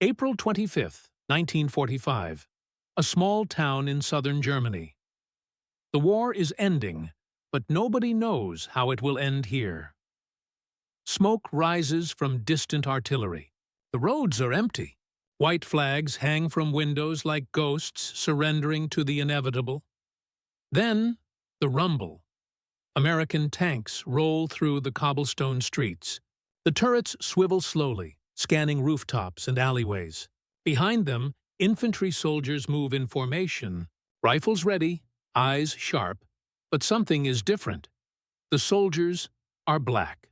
April 25th, 1945. A small town in southern Germany. The war is ending, but nobody knows how it will end here. Smoke rises from distant artillery. The roads are empty. White flags hang from windows like ghosts surrendering to the inevitable. Then, the rumble. American tanks roll through the cobblestone streets. The turrets swivel slowly, scanning rooftops and alleyways. Behind them, infantry soldiers move in formation, rifles ready, eyes sharp, but something is different. The soldiers are black.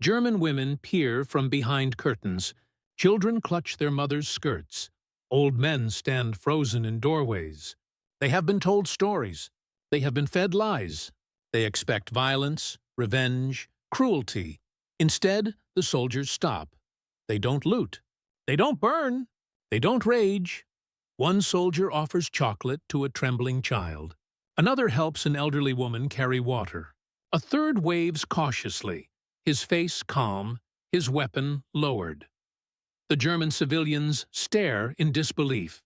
German women peer from behind curtains. Children clutch their mothers' skirts. Old men stand frozen in doorways. They have been told stories. They have been fed lies. They expect violence, revenge, cruelty. Instead, the soldiers stop. They don't loot. They don't burn. They don't rage. One soldier offers chocolate to a trembling child. Another helps an elderly woman carry water. A third waves cautiously, his face calm, his weapon lowered. The German civilians stare in disbelief.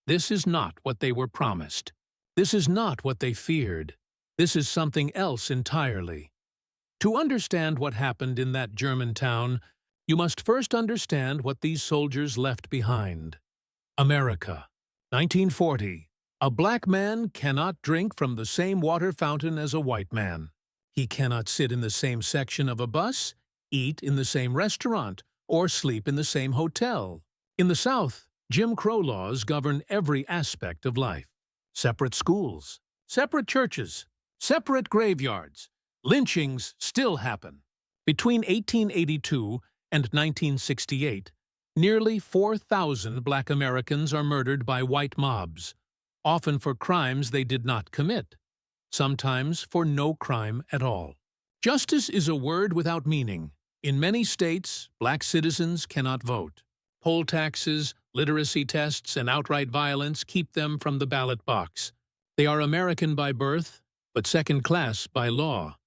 This is not what they were promised. This is not what they feared. This is something else entirely. To understand what happened in that German town, you must first understand what these soldiers left behind. America, 1940. A black man cannot drink from the same water fountain as a white man. He cannot sit in the same section of a bus, eat in the same restaurant, or sleep in the same hotel. In the South, Jim Crow laws govern every aspect of life. Separate schools, separate churches, separate graveyards. Lynchings still happen. Between 1882 and 1968, nearly 4,000 black Americans are murdered by white mobs, often for crimes they did not commit, sometimes for no crime at all. Justice is a word without meaning. In many states, black citizens cannot vote. Poll taxes, literacy tests, and outright violence keep them from the ballot box. They are American by birth, but second class by law.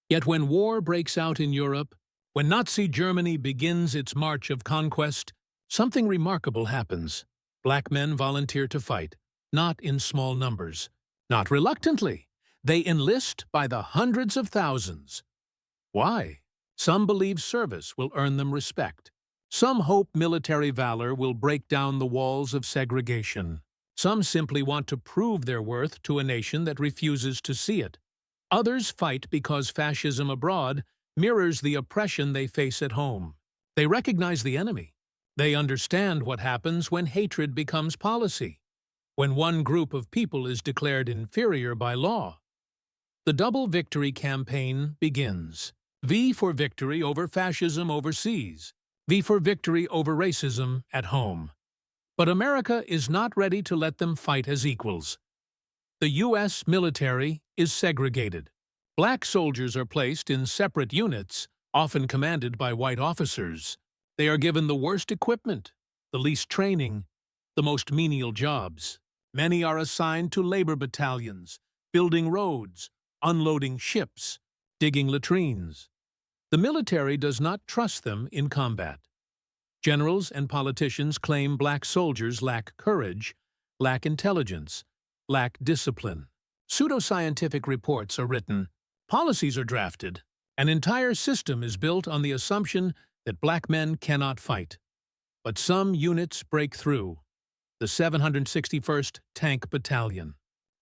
Yet when war breaks out in Europe, when Nazi Germany begins its march of conquest, something remarkable happens. Black men volunteer to fight, not in small numbers, not reluctantly. They enlist by the hundreds of thousands. Why? Some believe service will earn them respect. Some hope military valor will break down the walls of segregation. Some simply want to prove their worth to a nation that refuses to see it. Others fight because fascism abroad mirrors the oppression they face at home. They recognize the enemy. They understand what happens when hatred becomes policy, when one group of people is declared inferior by law. The double victory campaign begins. V for victory over fascism overseas. V for victory over racism at home. But America is not ready to let them fight as equals. The U.S. military is segregated. Black soldiers are placed in separate units, often commanded by white officers. They are given the worst equipment, the least training, the most menial jobs. Many are assigned to labor battalions, building roads, unloading ships, digging latrines. The military does not trust them in combat. Generals and politicians claim black soldiers lack courage, lack intelligence, lack discipline. Pseudoscientific reports are written, policies are drafted. An entire system is built on the assumption that black men cannot fight. But some units break through. The 761st Tank Battalion,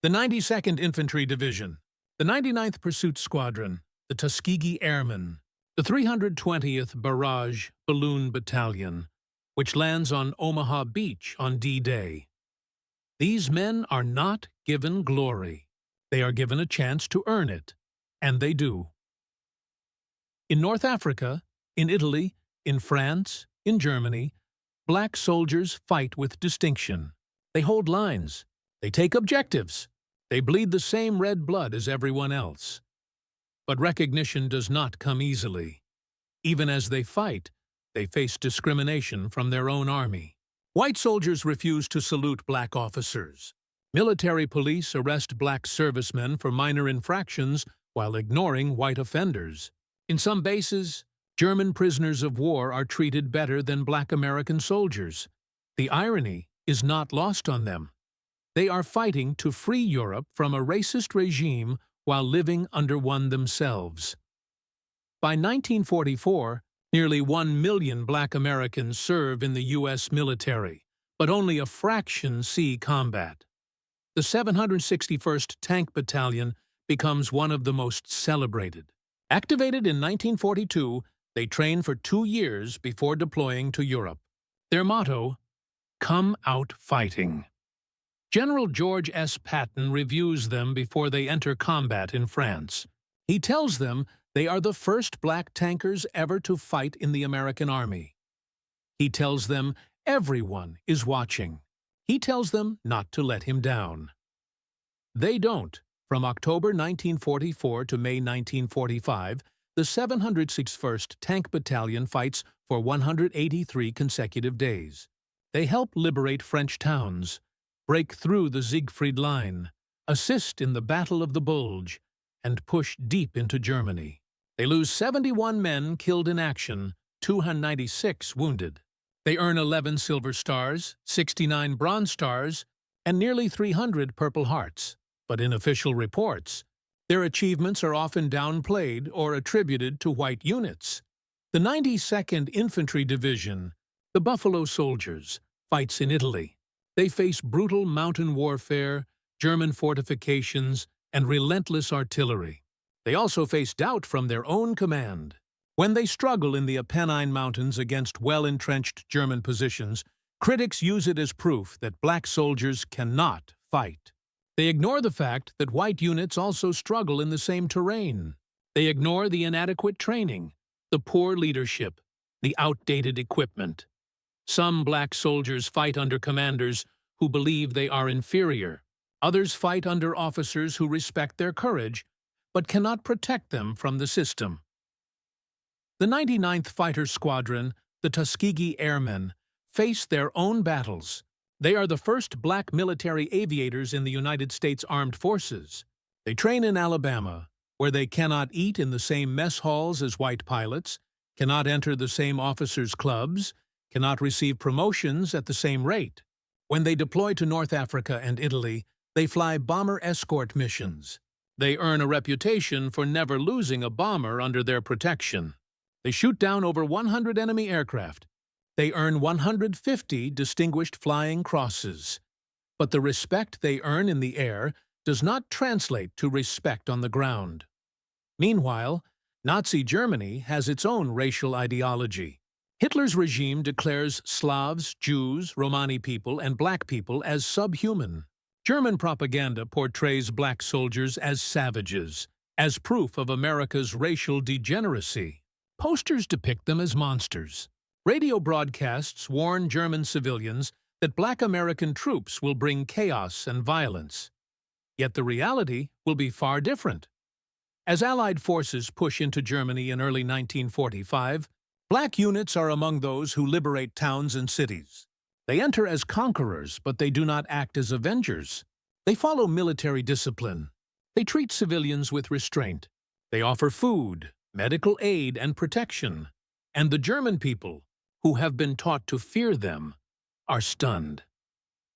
the 92nd Infantry Division, the 99th Pursuit Squadron, the Tuskegee Airmen, the 320th Barrage Balloon Battalion, which lands on Omaha Beach on D-Day. These men are not given glory. They are given a chance to earn it, and they do. In North Africa, in Italy, in France, in Germany, black soldiers fight with distinction. They hold lines. They take objectives. They bleed the same red blood as everyone else. But recognition does not come easily. Even as they fight, they face discrimination from their own army. White soldiers refuse to salute black officers. Military police arrest black servicemen for minor infractions while ignoring white offenders. In some bases, German prisoners of war are treated better than black American soldiers. The irony is not lost on them. They are fighting to free Europe from a racist regime while living under one themselves. By 1944, nearly 1 million black Americans serve in the U.S. military, but only a fraction see combat. The 761st Tank Battalion becomes one of the most celebrated. Activated in 1942, they train for 2 years before deploying to Europe. Their motto, "Come out fighting." General George S. Patton reviews them before they enter combat in France. He tells them they are the first black tankers ever to fight in the American Army. He tells them everyone is watching. He tells them not to let him down. They don't. From October 1944 to May 1945, the 761st Tank Battalion fights for 183 consecutive days. They help liberate French towns, break through the Siegfried Line, assist in the Battle of the Bulge, and push deep into Germany. They lose 71 men killed in action, 296 wounded. They earn 11 Silver Stars, 69 Bronze Stars, and nearly 300 Purple Hearts. But in official reports, their achievements are often downplayed or attributed to white units. The 92nd Infantry Division, the Buffalo Soldiers, fights in Italy. They face brutal mountain warfare, German fortifications, and relentless artillery. They also face doubt from their own command. When they struggle in the Apennine Mountains against well-entrenched German positions, critics use it as proof that black soldiers cannot fight. They ignore the fact that white units also struggle in the same terrain. They ignore the inadequate training, the poor leadership, the outdated equipment. Some black soldiers fight under commanders who believe they are inferior. Others fight under officers who respect their courage, but cannot protect them from the system. The 99th Fighter Squadron, the Tuskegee Airmen, face their own battles. They are the first black military aviators in the United States Armed Forces. They train in Alabama, where they cannot eat in the same mess halls as white pilots, cannot enter the same officers' clubs, cannot receive promotions at the same rate. When they deploy to North Africa and Italy, they fly bomber escort missions. They earn a reputation for never losing a bomber under their protection. They shoot down over 100 enemy aircraft. They earn 150 Distinguished Flying Crosses. But the respect they earn in the air does not translate to respect on the ground. Meanwhile, Nazi Germany has its own racial ideology. Hitler's regime declares Slavs, Jews, Romani people, and black people as subhuman. German propaganda portrays black soldiers as savages, as proof of America's racial degeneracy. Posters depict them as monsters. Radio broadcasts warn German civilians that black American troops will bring chaos and violence. Yet the reality will be far different. As Allied forces push into Germany in early 1945, black units are among those who liberate towns and cities. They enter as conquerors, but they do not act as avengers. They follow military discipline. They treat civilians with restraint. They offer food, medical aid, and protection. And the German people, who have been taught to fear them, are stunned.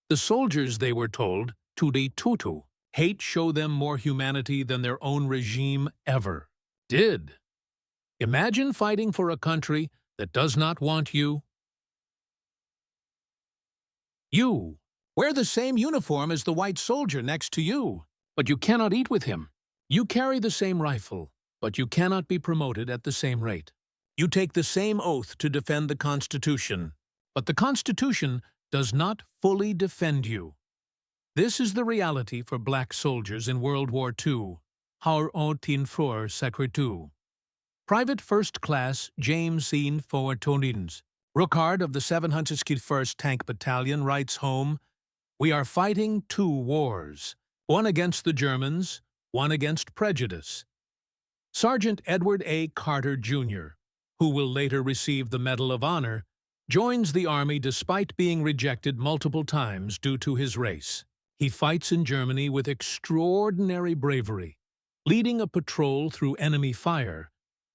The soldiers, they were told, tudi tutu, hate show them more humanity than their own regime ever did. Imagine fighting for a country that does not want you. You wear the same uniform as the white soldier next to you, but you cannot eat with him. You carry the same rifle, but you cannot be promoted at the same rate. You take the same oath to defend the Constitution, but the Constitution does not fully defend you. This is the reality for black soldiers in World War II. Har otin for sekretu. Private First Class James Sean Fortonins, Rookard of the 761st Tank Battalion, writes home, "We are fighting 2 wars, one against the Germans, one against prejudice." Sergeant Edward A. Carter, Jr., who will later receive the Medal of Honor, joins the Army despite being rejected multiple times due to his race. He fights in Germany with extraordinary bravery, leading a patrol through enemy fire,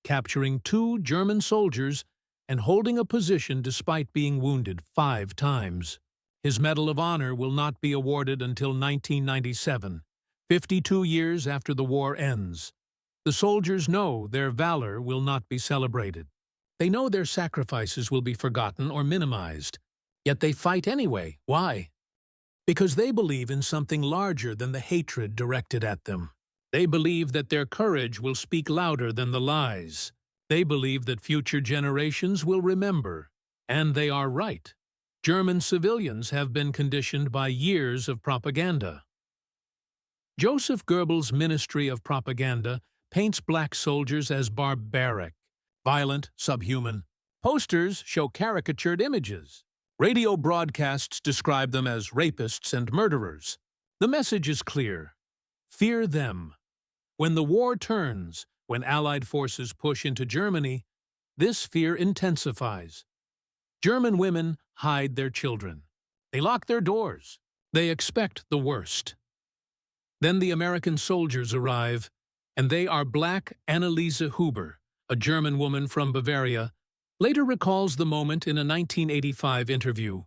capturing 2 German soldiers and holding a position despite being wounded 5 times. His Medal of Honor will not be awarded until 1997, 52 years after the war ends. The soldiers know their valor will not be celebrated. They know their sacrifices will be forgotten or minimized. Yet they fight anyway. Why? Because they believe in something larger than the hatred directed at them. They believe that their courage will speak louder than the lies. They believe that future generations will remember. And they are right. German civilians have been conditioned by years of propaganda. Joseph Goebbels' Ministry of Propaganda paints black soldiers as barbaric, violent, subhuman. Posters show caricatured images. Radio broadcasts describe them as rapists and murderers. The message is clear. Fear them. When the war turns, when Allied forces push into Germany, this fear intensifies. German women hide their children. They lock their doors. They expect the worst. Then the American soldiers arrive, and they are black. Anneliese Huber, a German woman from Bavaria, later recalls the moment in a 1985 interview.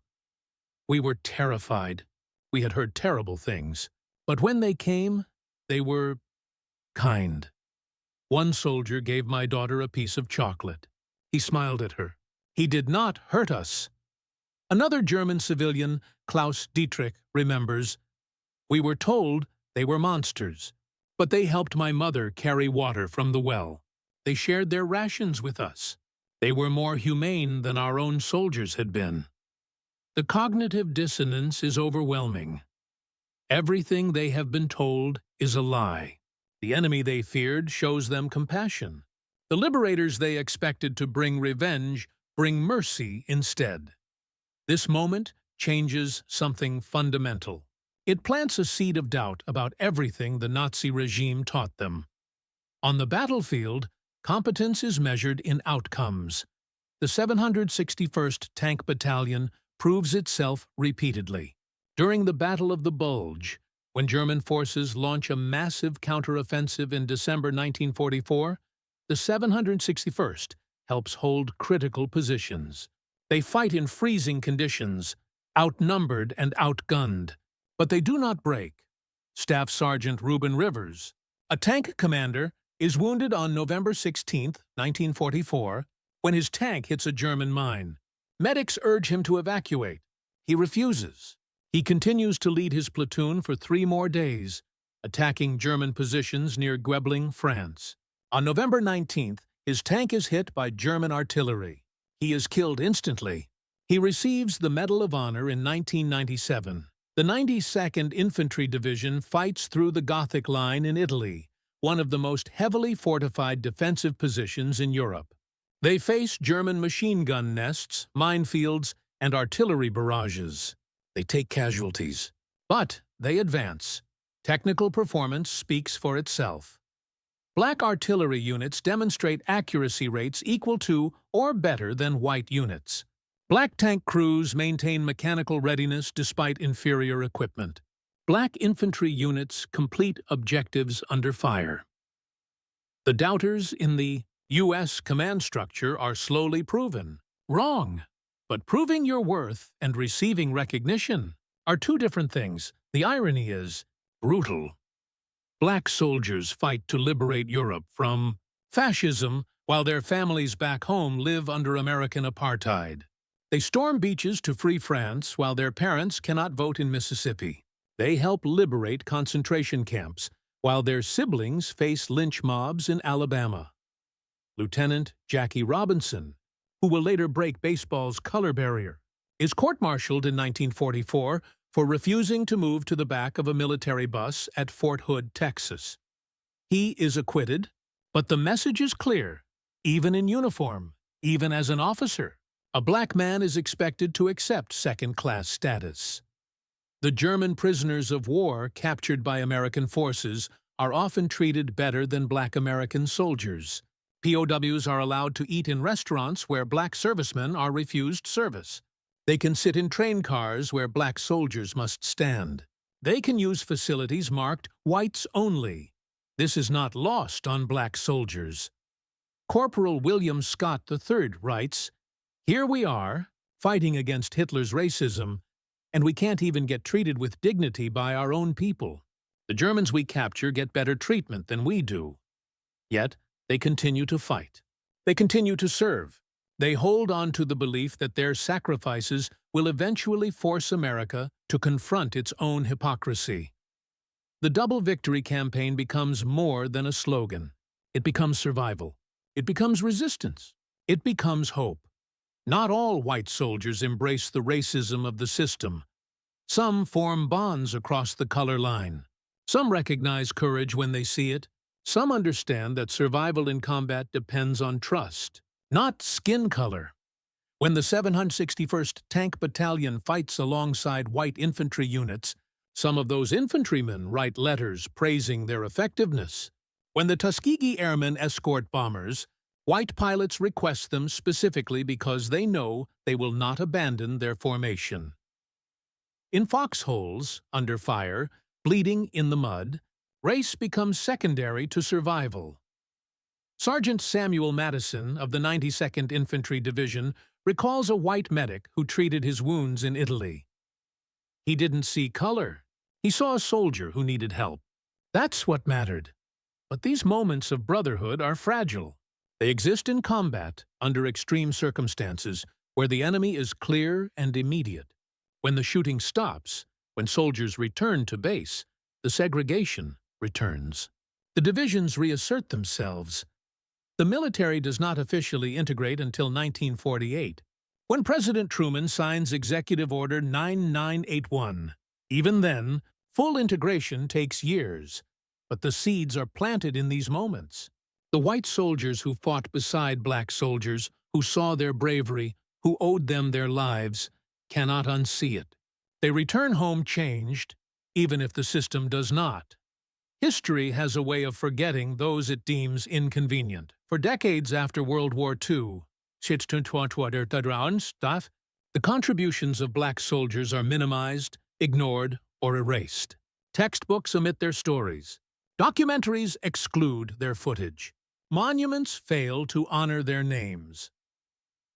"We were terrified. We had heard terrible things. But when they came, they were kind. One soldier gave my daughter a piece of chocolate. He smiled at her. He did not hurt us." Another German civilian, Klaus Dietrich, remembers, "We were told they were monsters, but they helped my mother carry water from the well. They shared their rations with us. They were more humane than our own soldiers had been." The cognitive dissonance is overwhelming. Everything they have been told is a lie. The enemy they feared shows them compassion. The liberators they expected to bring revenge bring mercy instead. This moment changes something fundamental. It plants a seed of doubt about everything the Nazi regime taught them. On the battlefield, competence is measured in outcomes. The 761st Tank Battalion proves itself repeatedly. During the Battle of the Bulge, when German forces launch a massive counteroffensive in December 1944, the 761st helps hold critical positions. They fight in freezing conditions, outnumbered and outgunned, but they do not break. Staff Sergeant Reuben Rivers, a tank commander, is wounded on November 16, 1944, when his tank hits a German mine. Medics urge him to evacuate. He refuses. He continues to lead his platoon for 3 more days, attacking German positions near Guebling, France. On November 19th, his tank is hit by German artillery. He is killed instantly. He receives the Medal of Honor in 1997. The 92nd Infantry Division fights through the Gothic Line in Italy, one of the most heavily fortified defensive positions in Europe. They face German machine gun nests, minefields, and artillery barrages. They take casualties, but they advance. Technical performance speaks for itself. Black artillery units demonstrate accuracy rates equal to or better than white units. Black tank crews maintain mechanical readiness despite inferior equipment. Black infantry units complete objectives under fire. The doubters in the U.S. command structure are slowly proven wrong. But proving your worth and receiving recognition are 2 different things. The irony is brutal. Black soldiers fight to liberate Europe from fascism while their families back home live under American apartheid. They storm beaches to free France while their parents cannot vote in Mississippi. They help liberate concentration camps while their siblings face lynch mobs in Alabama. Lieutenant Jackie Robinson, who will later break baseball's color barrier, is court-martialed in 1944 for refusing to move to the back of a military bus at Fort Hood, Texas. He is acquitted, but the message is clear. Even in uniform, even as an officer, a black man is expected to accept second-class status. The German prisoners of war captured by American forces are often treated better than black American soldiers. POWs are allowed to eat in restaurants where black servicemen are refused service. They can sit in train cars where black soldiers must stand. They can use facilities marked whites only. This is not lost on black soldiers. Corporal William Scott III writes, "Here we are, fighting against Hitler's racism, and we can't even get treated with dignity by our own people. The Germans we capture get better treatment than we do. Yet, they continue to fight. They continue to serve. They hold on to the belief that their sacrifices will eventually force America to confront its own hypocrisy." The Double Victory campaign becomes more than a slogan. It becomes survival. It becomes resistance. It becomes hope. Not all white soldiers embrace the racism of the system. Some form bonds across the color line. Some recognize courage when they see it. Some understand that survival in combat depends on trust, not skin color. When the 761st Tank Battalion fights alongside white infantry units, some of those infantrymen write letters praising their effectiveness. When the Tuskegee Airmen escort bombers, white pilots request them specifically because they know they will not abandon their formation. In foxholes, under fire, bleeding in the mud, race becomes secondary to survival. Sergeant Samuel Madison of the 92nd Infantry Division recalls a white medic who treated his wounds in Italy. He didn't see color. He saw a soldier who needed help. That's what mattered. But these moments of brotherhood are fragile. They exist in combat, under extreme circumstances, where the enemy is clear and immediate. When the shooting stops, when soldiers return to base, the segregation returns. The divisions reassert themselves. The military does not officially integrate until 1948, when President Truman signs Executive Order 9981. Even then, full integration takes years, but the seeds are planted in these moments. The white soldiers who fought beside black soldiers, who saw their bravery, who owed them their lives, cannot unsee it. They return home changed, even if the system does not. History has a way of forgetting those it deems inconvenient. For decades after World War II, the contributions of black soldiers are minimized, ignored, or erased. Textbooks omit their stories. Documentaries exclude their footage. Monuments fail to honor their names.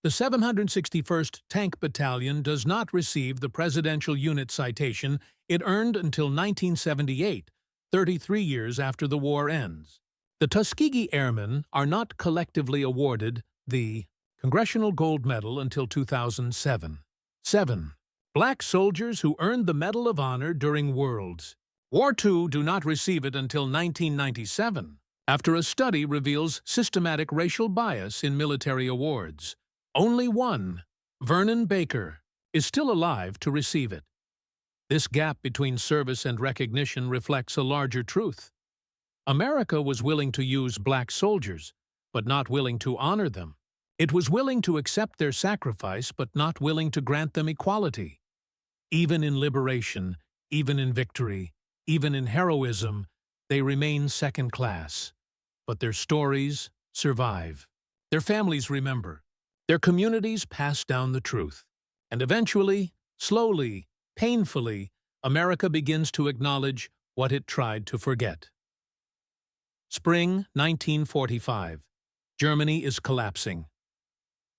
The 761st Tank Battalion does not receive the Presidential Unit citation it earned until 1978, 33 years after the war ends. The Tuskegee Airmen are not collectively awarded the Congressional Gold Medal until 2007. 7. Black soldiers who earned the Medal of Honor during Worlds. War II do not receive it until 1997, after a study reveals systematic racial bias in military awards. Only one, Vernon Baker, is still alive to receive it. This gap between service and recognition reflects a larger truth. America was willing to use black soldiers, but not willing to honor them. It was willing to accept their sacrifice, but not willing to grant them equality. Even in liberation, even in victory, even in heroism, they remain second class. But their stories survive. Their families remember. Their communities pass down the truth. And eventually, slowly, painfully, America begins to acknowledge what it tried to forget. Spring 1945. Germany is collapsing.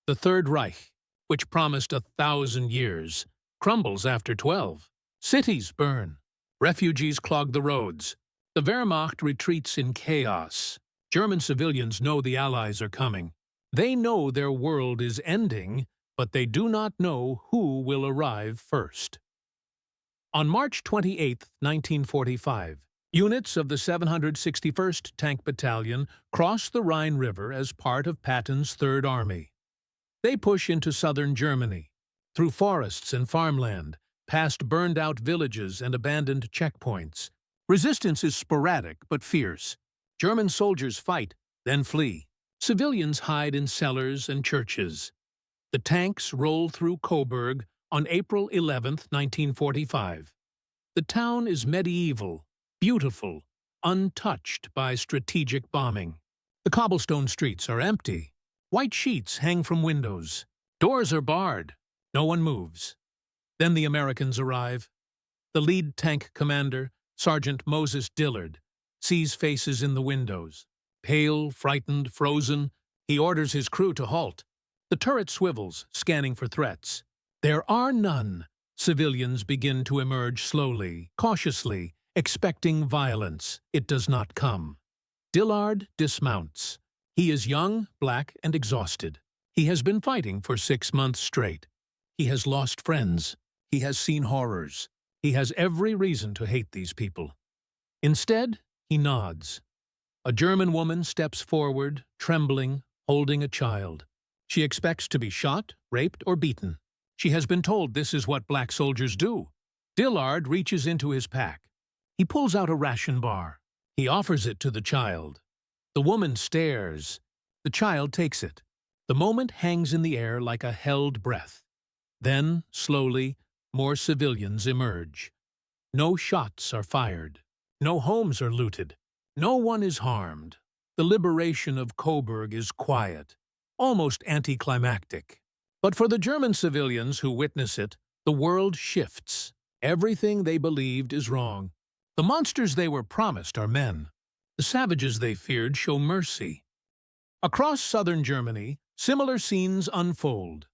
The Third Reich, which promised 1,000 years, crumbles after 12. Cities burn. Refugees clog the roads. The Wehrmacht retreats in chaos. German civilians know the Allies are coming. They know their world is ending, but they do not know who will arrive first. On March 28, 1945, units of the 761st Tank Battalion cross the Rhine River as part of Patton's Third Army. They push into southern Germany, through forests and farmland, past burned-out villages and abandoned checkpoints. Resistance is sporadic but fierce. German soldiers fight, then flee. Civilians hide in cellars and churches. The tanks roll through Coburg on April 11, 1945. The town is medieval, beautiful, untouched by strategic bombing. The cobblestone streets are empty. White sheets hang from windows. Doors are barred. No one moves. Then the Americans arrive. The lead tank commander, Sergeant Moses Dillard, sees faces in the windows. Pale, frightened, frozen, He orders his crew to halt. The turret swivels, scanning for threats. There are none. Civilians begin to emerge slowly, cautiously, expecting violence. It does not come. Dillard dismounts. He is young, black, and exhausted. He has been fighting for 6 months straight. He has lost friends. He has seen horrors. He has every reason to hate these people. Instead, he nods. A German woman steps forward, trembling, holding a child. She expects to be shot, raped, or beaten. She has been told this is what black soldiers do. Dillard reaches into his pack. He pulls out a ration bar. He offers it to the child. The woman stares. The child takes it. The moment hangs in the air like a held breath. Then, slowly, more civilians emerge. No shots are fired. No homes are looted. No one is harmed. The liberation of Coburg is quiet, almost anticlimactic. But for the German civilians who witness it, the world shifts. Everything they believed is wrong. The monsters they were promised are men. The savages they feared show mercy. Across southern Germany, similar scenes unfold.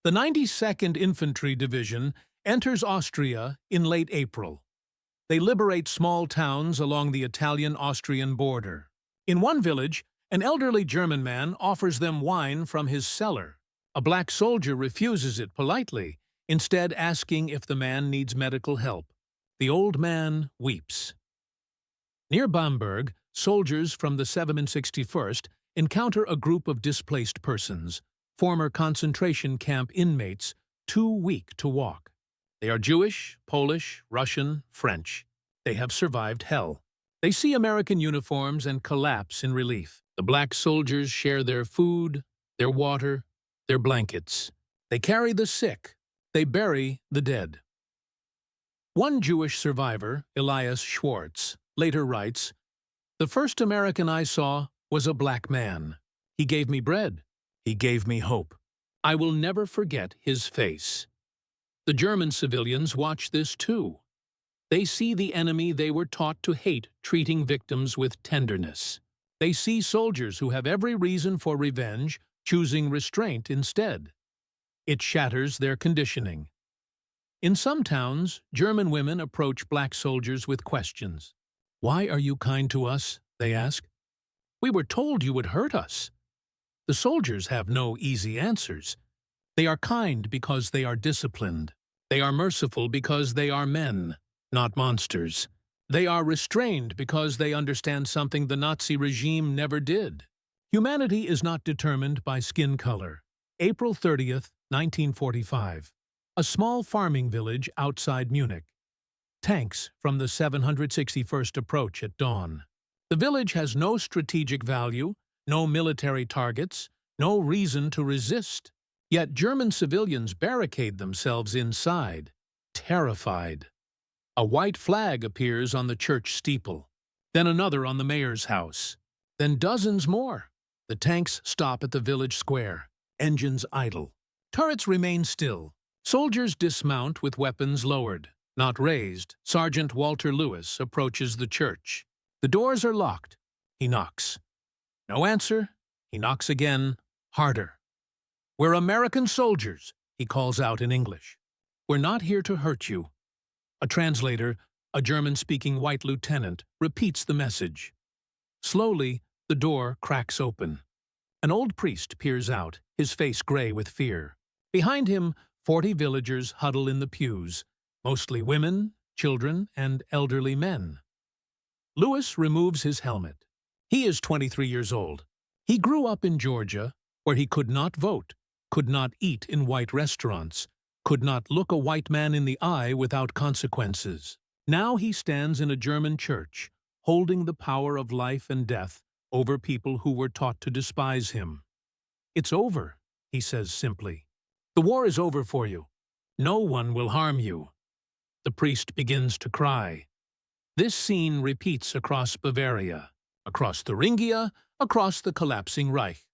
The 92nd Infantry Division enters Austria in late April. They liberate small towns along the Italian-Austrian border. In one village, an elderly German man offers them wine from his cellar. A black soldier refuses it politely, instead asking if the man needs medical help. The old man weeps. Near Bamberg, soldiers from the 761st encounter a group of displaced persons, former concentration camp inmates, too weak to walk. They are Jewish, Polish, Russian, French. They have survived hell. They see American uniforms and collapse in relief. The black soldiers share their food, their water, their blankets. They carry the sick. They bury the dead. One Jewish survivor, Elias Schwartz, later writes, "The first American I saw was a black man. He gave me bread. He gave me hope. I will never forget his face." The German civilians watch this too. They see the enemy they were taught to hate treating victims with tenderness. They see soldiers who have every reason for revenge choosing restraint instead. It shatters their conditioning. In some towns, German women approach black soldiers with questions. "Why are you kind to us?" they ask. "We were told you would hurt us." The soldiers have no easy answers. They are kind because they are disciplined. They are merciful because they are men, not monsters. They are restrained because they understand something the Nazi regime never did. Humanity is not determined by skin color. April 30th, 1945. A small farming village outside Munich. Tanks from the 761st approach at dawn. The village has no strategic value, no military targets, no reason to resist. Yet German civilians barricade themselves inside, terrified. A white flag appears on the church steeple, then another on the mayor's house, then dozens more. The tanks stop at the village square, engines idle. Turrets remain still. Soldiers dismount with weapons lowered, not raised. Sergeant Walter Lewis approaches the church. The doors are locked. He knocks. No answer. He knocks again, harder. "We're American soldiers," he calls out in English. "We're not here to hurt you." A translator, a German-speaking white lieutenant, repeats the message. Slowly, the door cracks open. An old priest peers out, his face gray with fear. Behind him, 40 villagers huddle in the pews, mostly women, children, and elderly men. Lewis removes his helmet. He is 23 years old. He grew up in Georgia, where he could not vote, could not eat in white restaurants, could not look a white man in the eye without consequences. Now he stands in a German church, holding the power of life and death over people who were taught to despise him. "It's over," he says simply. "The war is over for you. No one will harm you." The priest begins to cry. This scene repeats across Bavaria, across Thuringia, across the collapsing Reich.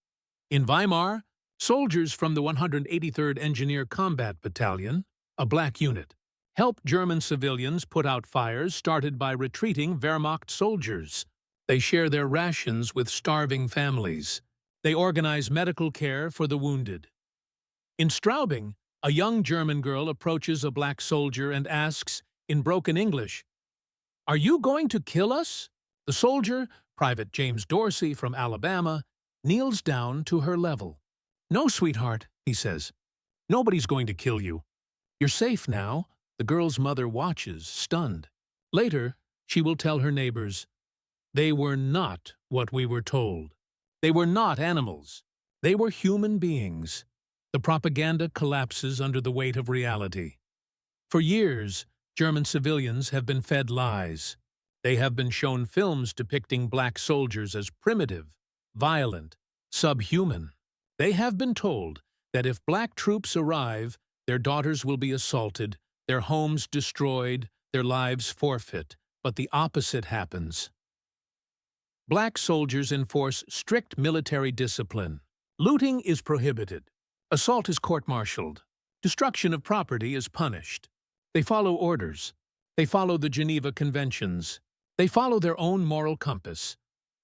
In Weimar, soldiers from the 183rd Engineer Combat Battalion, a black unit, help German civilians put out fires started by retreating Wehrmacht soldiers. They share their rations with starving families. They organize medical care for the wounded. In Straubing, a young German girl approaches a black soldier and asks, in broken English, "Are you going to kill us?" The soldier, Private James Dorsey from Alabama, kneels down to her level. "No, sweetheart," he says. "Nobody's going to kill you. You're safe now." The girl's mother watches, stunned. Later, she will tell her neighbors, "They were not what we were told. They were not animals. They were human beings." The propaganda collapses under the weight of reality. For years, German civilians have been fed lies. They have been shown films depicting black soldiers as primitive, violent, subhuman. They have been told that if black troops arrive, their daughters will be assaulted, their homes destroyed, their lives forfeit. But the opposite happens. Black soldiers enforce strict military discipline. Looting is prohibited. Assault is court-martialed. Destruction of property is punished. They follow orders. They follow the Geneva Conventions. They follow their own moral compass.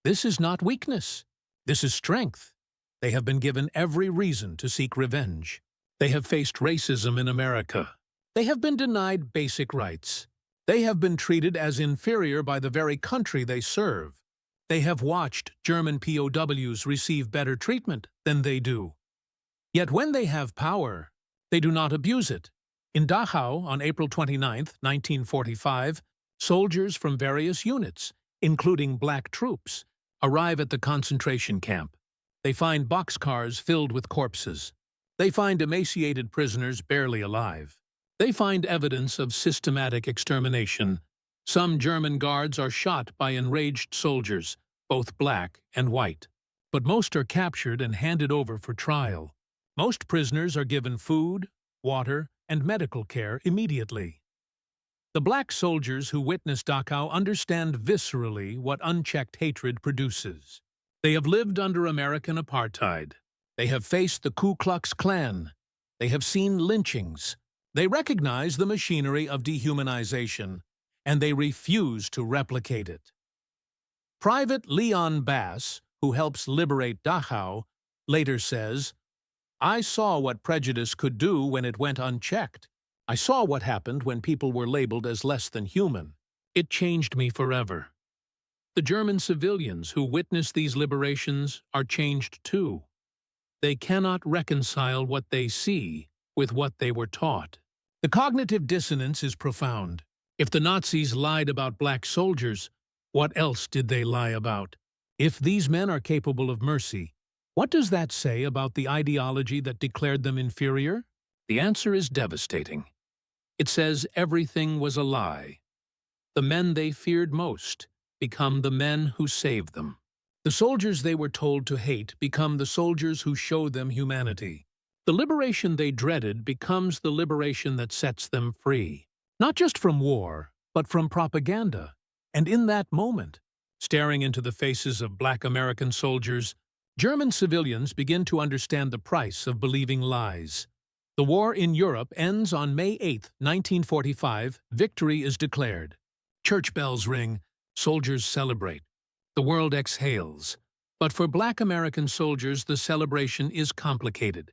This is not weakness. This is strength. They have been given every reason to seek revenge. They have faced racism in America. They have been denied basic rights. They have been treated as inferior by the very country they serve. They have watched German POWs receive better treatment than they do. Yet when they have power, they do not abuse it. In Dachau, on April 29, 1945, soldiers from various units, including black troops, arrive at the concentration camp. They find boxcars filled with corpses. They find emaciated prisoners barely alive. They find evidence of systematic extermination. Some German guards are shot by enraged soldiers, both black and white. But most are captured and handed over for trial. Most prisoners are given food, water, and medical care immediately. The black soldiers who witnessed Dachau understand viscerally what unchecked hatred produces. They have lived under American apartheid. They have faced the Ku Klux Klan. They have seen lynchings. They recognize the machinery of dehumanization, and they refuse to replicate it. Private Leon Bass, who helps liberate Dachau, later says, "I saw what prejudice could do when it went unchecked. I saw what happened when people were labeled as less than human. It changed me forever." The German civilians who witness these liberations are changed too. They cannot reconcile what they see with what they were taught. The cognitive dissonance is profound. If the Nazis lied about black soldiers, what else did they lie about? If these men are capable of mercy, what does that say about the ideology that declared them inferior? The answer is devastating. It says everything was a lie. The men they feared most become the men who saved them. The soldiers they were told to hate become the soldiers who showed them humanity. The liberation they dreaded becomes the liberation that sets them free. Not just from war, but from propaganda. And in that moment, staring into the faces of black American soldiers, German civilians begin to understand the price of believing lies. The war in Europe ends on May 8, 1945. Victory is declared. Church bells ring, soldiers celebrate. The world exhales. But for black American soldiers, the celebration is complicated.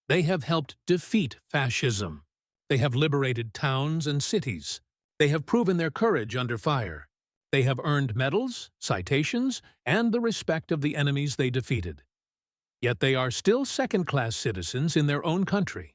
They have helped defeat fascism. They have liberated towns and cities. They have proven their courage under fire. They have earned medals, citations, and the respect of the enemies they defeated. Yet they are still second-class citizens in their own country.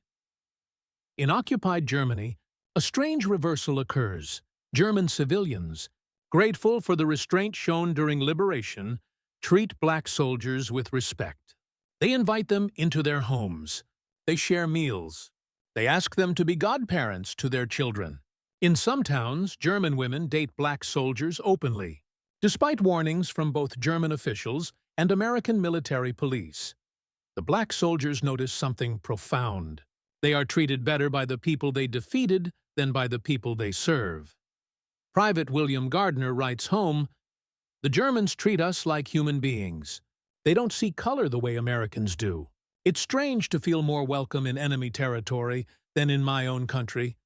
In occupied Germany, a strange reversal occurs. German civilians, grateful for the restraint shown during liberation, treat black soldiers with respect. They invite them into their homes. They share meals. They ask them to be godparents to their children. In some towns, German women date black soldiers openly, despite warnings from both German officials and American military police. The black soldiers notice something profound. They are treated better by the people they defeated than by the people they serve. Private William Gardner writes home, "The Germans treat us like human beings. They don't see color the way Americans do. It's strange to feel more welcome in enemy territory than in my own country.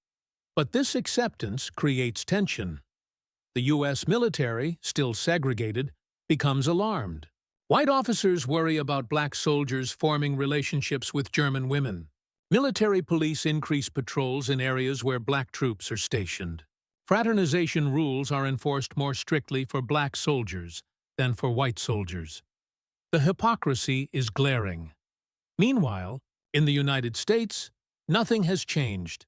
But this acceptance creates tension. The U.S. military, still segregated, becomes alarmed. White officers worry about black soldiers forming relationships with German women. Military police increase patrols in areas where black troops are stationed. Fraternization rules are enforced more strictly for black soldiers than for white soldiers. The hypocrisy is glaring. Meanwhile, in the United States, nothing has changed.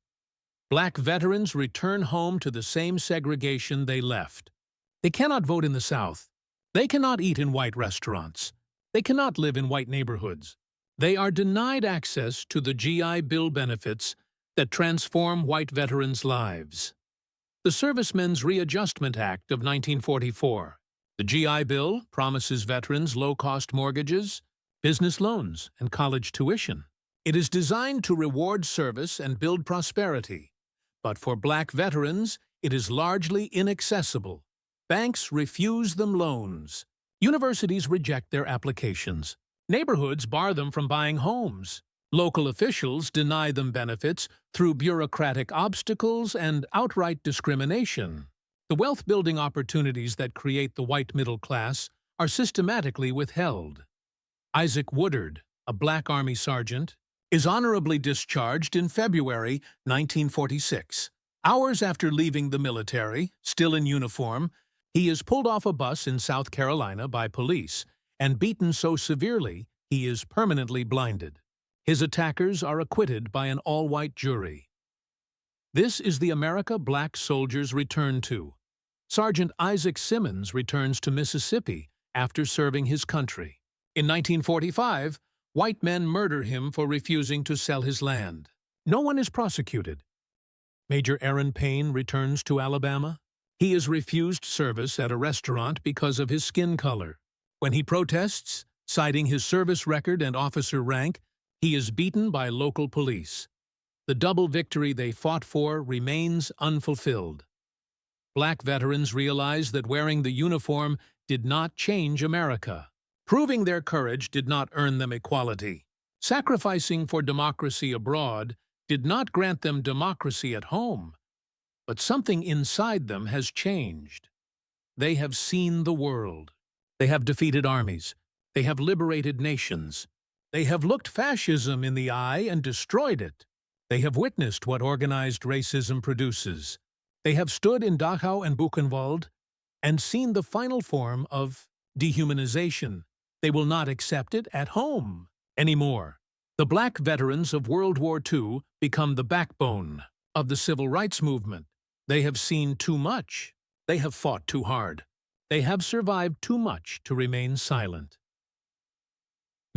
Black veterans return home to the same segregation they left. They cannot vote in the South. They cannot eat in white restaurants. They cannot live in white neighborhoods. They are denied access to the GI Bill benefits that transform white veterans' lives. The Servicemen's Readjustment Act of 1944. The GI Bill promises veterans low-cost mortgages, business loans, and college tuition. It is designed to reward service and build prosperity. But for black veterans, it is largely inaccessible. Banks refuse them loans. Universities reject their applications. Neighborhoods bar them from buying homes. Local officials deny them benefits through bureaucratic obstacles and outright discrimination. The wealth-building opportunities that create the white middle class are systematically withheld. Isaac Woodard, a black Army sergeant, is honorably discharged in February 1946. Hours after leaving the military, still in uniform, he is pulled off a bus in South Carolina by police and beaten so severely he is permanently blinded. His attackers are acquitted by an all-white jury. This is the America black soldiers return to. Sergeant Isaac Simmons returns to Mississippi after serving his country. In 1945, white men murder him for refusing to sell his land. No one is prosecuted. Major Aaron Payne returns to Alabama. He is refused service at a restaurant because of his skin color. When he protests, citing his service record and officer rank, he is beaten by local police. The double victory they fought for remains unfulfilled. Black veterans realize that wearing the uniform did not change America. Proving their courage did not earn them equality. Sacrificing for democracy abroad did not grant them democracy at home. But something inside them has changed. They have seen the world. They have defeated armies. They have liberated nations. They have looked fascism in the eye and destroyed it. They have witnessed what organized racism produces. They have stood in Dachau and Buchenwald and seen the final form of dehumanization. They will not accept it at home anymore. The black veterans of World War II become the backbone of the civil rights movement. They have seen too much. They have fought too hard. They have survived too much to remain silent.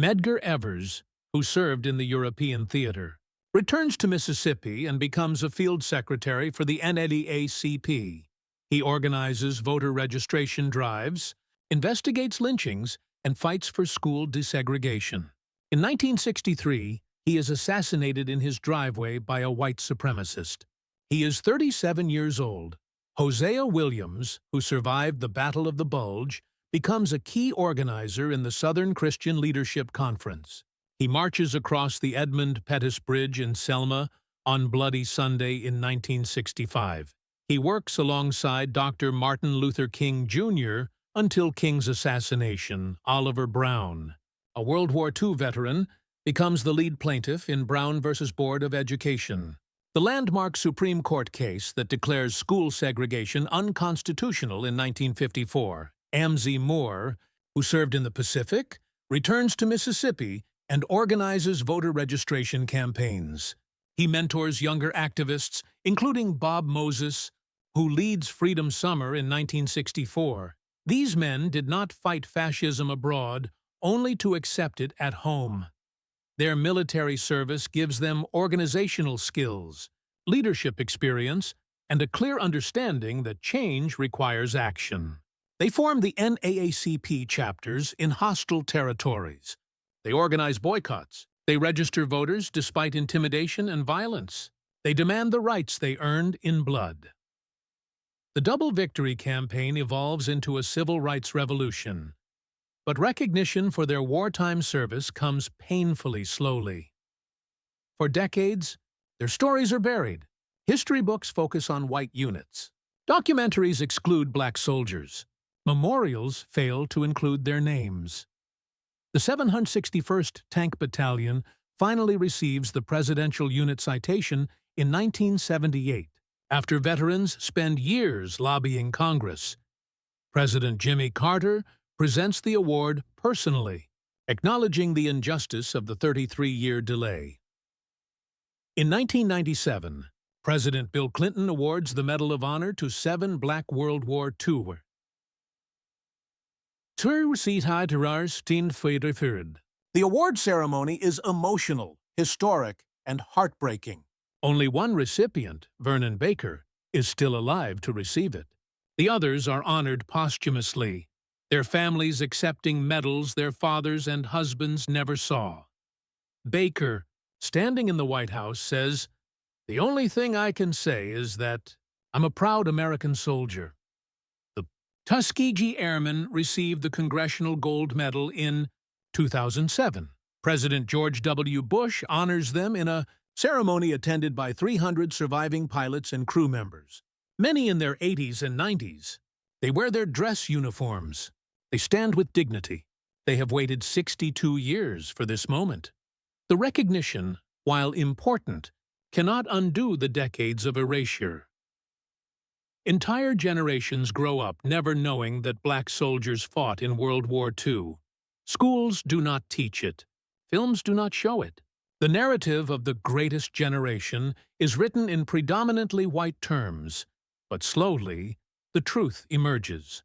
Medgar Evers, who served in the European theater, returns to Mississippi and becomes a field secretary for the NAACP. He organizes voter registration drives, investigates lynchings, and fights for school desegregation. In 1963, he is assassinated in his driveway by a white supremacist. He is 37 years old. Hosea Williams, who survived the Battle of the Bulge, becomes a key organizer in the Southern Christian Leadership Conference. He marches across the Edmund Pettus Bridge in Selma on Bloody Sunday in 1965. He works alongside Dr. Martin Luther King Jr. until King's assassination. Oliver Brown, a World War II veteran, becomes the lead plaintiff in Brown v. Board of Education, the landmark Supreme Court case that declares school segregation unconstitutional in 1954. Amzie Moore, who served in the Pacific, returns to Mississippi and organizes voter registration campaigns. He mentors younger activists, including Bob Moses, who leads Freedom Summer in 1964. These men did not fight fascism abroad, only to accept it at home. Their military service gives them organizational skills, leadership experience, and a clear understanding that change requires action. They form the NAACP chapters in hostile territories. They organize boycotts. They register voters despite intimidation and violence. They demand the rights they earned in blood. The Double Victory campaign evolves into a civil rights revolution. But recognition for their wartime service comes painfully slowly. For decades, their stories are buried. History books focus on white units. Documentaries exclude black soldiers. Memorials fail to include their names. The 761st Tank Battalion finally receives the Presidential Unit Citation in 1978, after veterans spend years lobbying Congress. President Jimmy Carter presents the award personally, acknowledging the injustice of the 33-year delay. In 1997, President Bill Clinton awards the Medal of Honor to 7 Black World War II. The award ceremony is emotional, historic, and heartbreaking. Only one recipient, Vernon Baker, is still alive to receive it. The others are honored posthumously, their families accepting medals their fathers and husbands never saw. Baker, standing in the White House, says, "The only thing I can say is that I'm a proud American soldier." The Tuskegee Airmen received the Congressional Gold Medal in 2007. President George W. Bush honors them in a ceremony attended by 300 surviving pilots and crew members, many in their 80s and 90s. They wear their dress uniforms. They stand with dignity. They have waited 62 years for this moment. The recognition, while important, cannot undo the decades of erasure. Entire generations grow up never knowing that black soldiers fought in World War II. Schools do not teach it. Films do not show it. The narrative of the greatest generation is written in predominantly white terms, but slowly, the truth emerges.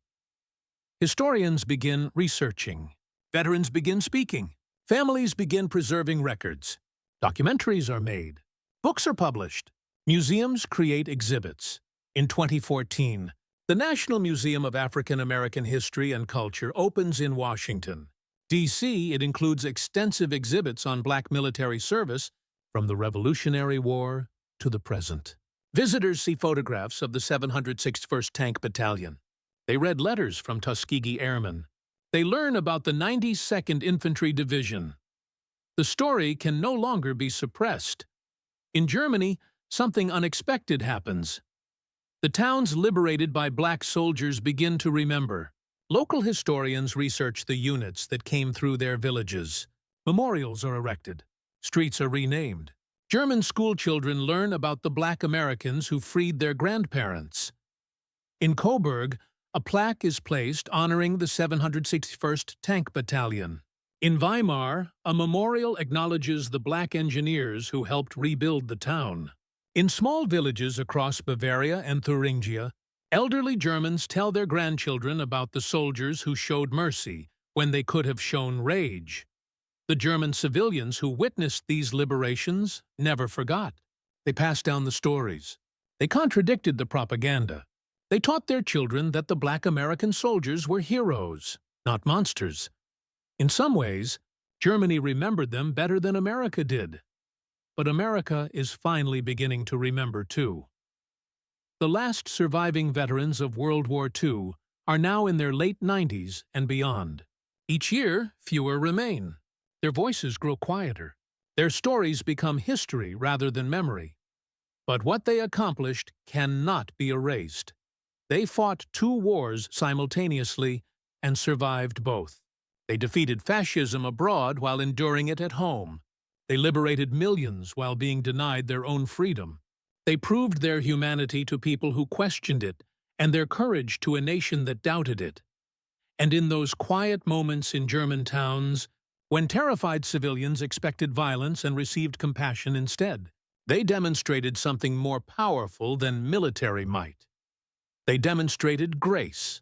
Historians begin researching. Veterans begin speaking. Families begin preserving records. Documentaries are made. Books are published. Museums create exhibits. In 2014, the National Museum of African American History and Culture opens in Washington, D.C. It includes extensive exhibits on black military service from the Revolutionary War to the present. Visitors see photographs of the 761st Tank Battalion. They read letters from Tuskegee Airmen. They learn about the 92nd Infantry Division. The story can no longer be suppressed. In Germany, something unexpected happens. The towns liberated by black soldiers begin to remember. Local historians research the units that came through their villages. Memorials are erected. Streets are renamed. German schoolchildren learn about the black Americans who freed their grandparents. In Coburg, a plaque is placed honoring the 761st Tank Battalion. In Weimar, a memorial acknowledges the black engineers who helped rebuild the town. In small villages across Bavaria and Thuringia, elderly Germans tell their grandchildren about the soldiers who showed mercy when they could have shown rage. The German civilians who witnessed these liberations never forgot. They passed down the stories. They contradicted the propaganda. They taught their children that the black American soldiers were heroes, not monsters. In some ways, Germany remembered them better than America did. But America is finally beginning to remember too. The last surviving veterans of World War II are now in their late 90s and beyond. Each year, fewer remain. Their voices grow quieter. Their stories become history rather than memory. But what they accomplished cannot be erased. They fought 2 wars simultaneously and survived both. They defeated fascism abroad while enduring it at home. They liberated millions while being denied their own freedom. They proved their humanity to people who questioned it, and their courage to a nation that doubted it. And in those quiet moments in German towns, when terrified civilians expected violence and received compassion instead, they demonstrated something more powerful than military might. They demonstrated grace.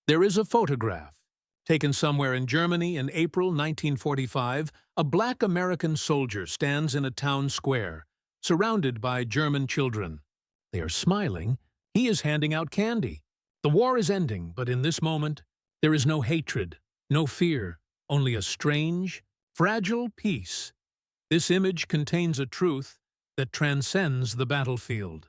There is a photograph, taken somewhere in Germany in April 1945, a black American soldier stands in a town square, surrounded by German children. They are smiling. He is handing out candy. The war is ending, but in this moment, there is no hatred, no fear, only a strange, fragile peace. This image contains a truth that transcends the battlefield.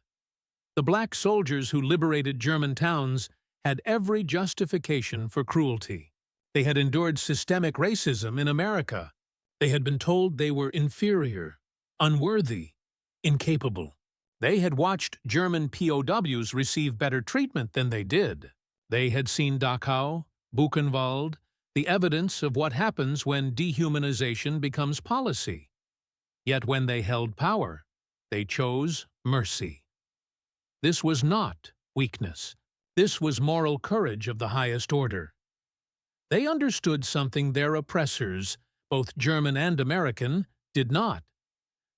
The black soldiers who liberated German towns had every justification for cruelty. They had endured systemic racism in America. They had been told they were inferior, unworthy, incapable. They had watched German POWs receive better treatment than they did. They had seen Dachau, Buchenwald. the evidence of what happens when dehumanization becomes policy. Yet when they held power, they chose mercy. This was not weakness. This was moral courage of the highest order. They understood something their oppressors, both German and American, did not: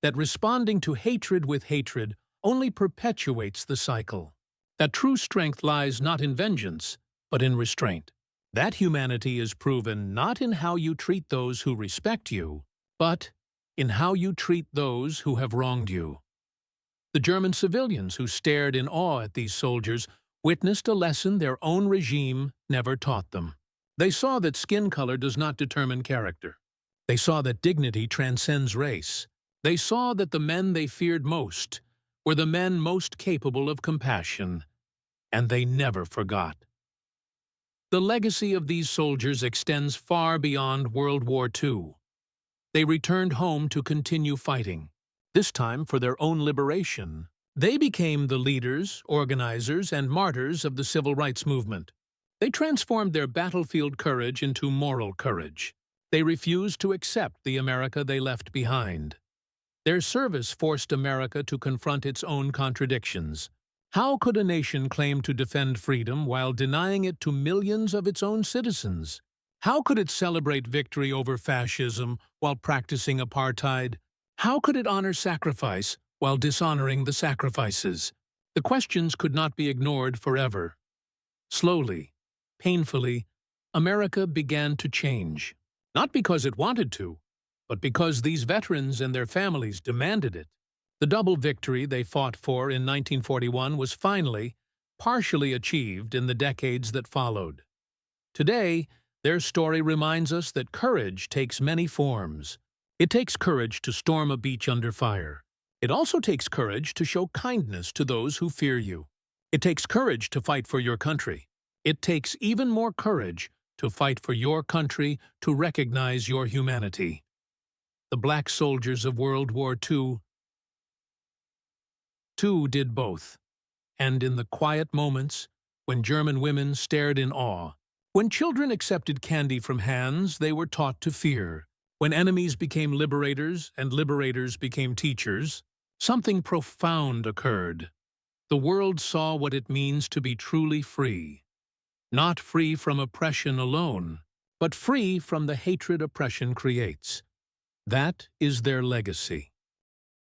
that responding to hatred with hatred only perpetuates the cycle. That true strength lies not in vengeance, but in restraint. That humanity is proven not in how you treat those who respect you, but in how you treat those who have wronged you. The German civilians who stared in awe at these soldiers witnessed a lesson their own regime never taught them. They saw that skin color does not determine character. They saw that dignity transcends race. They saw that the men they feared most were the men most capable of compassion, and they never forgot. The legacy of these soldiers extends far beyond World War II. They returned home to continue fighting, this time for their own liberation. They became the leaders, organizers, and martyrs of the civil rights movement. They transformed their battlefield courage into moral courage. They refused to accept the America they left behind. Their service forced America to confront its own contradictions. How could a nation claim to defend freedom while denying it to millions of its own citizens? How could it celebrate victory over fascism while practicing apartheid? How could it honor sacrifice while dishonoring the sacrifices? The questions could not be ignored forever. Slowly, painfully, America began to change. Not because it wanted to, but because these veterans and their families demanded it. The double victory they fought for in 1941 was finally, partially achieved in the decades that followed. Today, their story reminds us that courage takes many forms. It takes courage to storm a beach under fire. It also takes courage to show kindness to those who fear you. It takes courage to fight for your country. It takes even more courage to fight for your country, to recognize your humanity. The black soldiers of World War II did both. And in the quiet moments, when German women stared in awe, when children accepted candy from hands they were taught to fear, when enemies became liberators and liberators became teachers, something profound occurred. The world saw what it means to be truly free. Not free from oppression alone, but free from the hatred oppression creates. That is their legacy.